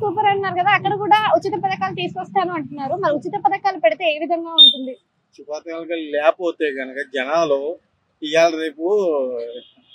Super అన్నారు కదా, అక్కడ కూడా ఉచిత పథకాలు తీసుకొస్తాను అంటున్నారు. మరి ఉచిత పథకాలు పెడితే ఏ విధంగా ఉంటుంది? చుపాతీలకి లేకపోతే కనుక జనాలు ఇవాళ రేపు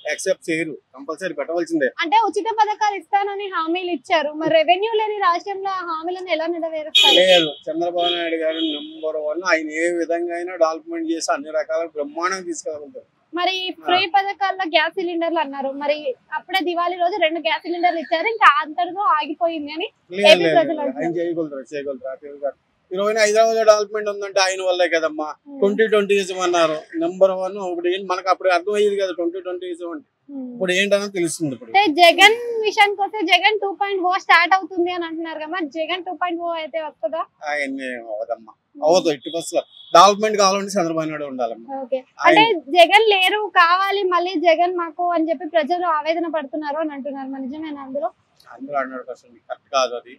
యాక్సెప్ట్ చేయరు, కంపల్సరీ పెట్టవలసిందే. అంటే ఉచిత పథకాలు ఇస్తానని హామీలు ఇచ్చారు, మరి రెవెన్యూ లేని రాష్ట్రంలో ఆ హామీలను ఎలా నెరవేరుస్తారు? లేదు, చంద్రబాబు నాయుడు గారు #1 ఆయన ఏ విధంగా అయినా డెవలప్మెంట్ చేసి అన్ని రకాల బ్రహ్మాండంగా తీసుకెళ్తారు. మరి ఫ్రీ పథకాల్లో గ్యాస్ సిలిండర్లు అన్నారు, మరి అప్పుడే దివాళీ రోజు 2 గ్యాస్ సిలిండర్లు ఇచ్చారు, ఇంకా అంతటితో ఆగిపోయింది అని ఏపీ ప్రజలు ఆయన అంటున్నారు. చేయగలుగుతారు. ఈ రోజున హైదరాబాద్ డెవలప్మెంట్ ఉందంటే ఆయన వల్లే కదమ్మా. 2020 అన్నారు, #1. ఇప్పుడు మనకు అప్పుడు అర్థమయ్యేది కదా 2020 అంటే. ఇప్పుడు ఏంటన్నా తెలుస్తుంది. ఇప్పుడు అంటే జగన్ విషయానికి వస్తే జగన్ 2.0 స్టార్ట్ అవుతుంది అని అంటున్నారు కదా, మరి జగన్ 2.0 అయితే వస్తుందా? ఆయన్ని అవదమ్మా, అవదు. ఎట్టి బస్సులో డెవలప్మెంట్ కావాలంటే చంద్రబాబు నాయుడు ఉండాలమ్మా. ఓకే, అంటే జగన్ లేరు, కావాలి మళ్ళీ జగన్ మాకు అని చెప్పి ప్రజలు ఆవేదన పడుతున్నారు అని అంటున్నారు. మరి నిజమేనా అందులో? అందరూ 100% కరెక్ట్ కాదు అది.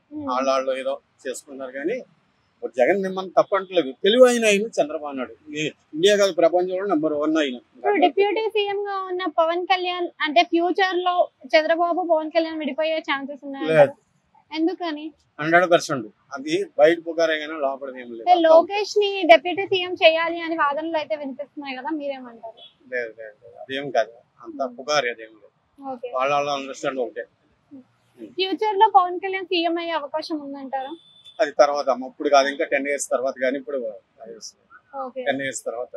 వాళ్ళు ఏదో చేసుకున్నారు కానీ ఇప్పుడు జగన్ మిమ్మల్ని తప్పట్లేదు. తెలివైన ఆయన చంద్రబాబు నాయుడు ఇండియా కాదు ప్రపంచంలో #1 ఆయన. ఇప్పుడు డిప్యూటీ సీఎం గా ఉన్న పవన్ కళ్యాణ్ అంటే ఫ్యూచర్ లో చంద్రబాబు పవన్ కళ్యాణ్ విడిపోయే ఛాన్సెస్ ఉన్నాయి, ఎందుకని? 100% అది బయట పుకారే కానీ లోపల ఏం లేదు. లోకేష్ ని డిప్యూటీ సీఎం చేయాలి అని వాదనలు అయితే వినిపిస్తున్నాయి కదా, మీరేమంటారు? లేదు అదేం కాదు, అంత పుకారే అదేం లేదు. ఓకే, వాళ్ళ అండర్స్టాండ్ ఒకటే. ఫ్యూచర్ లో పవన్ కళ్యాణ్ సీఎం అయ్యే అవకాశం ఉందంటారా? అది తర్వాత అమ్మ, ఇప్పుడు కాదు, ఇంకా 10 years తర్వాత. కానీ ఇప్పుడు 10 years తర్వాత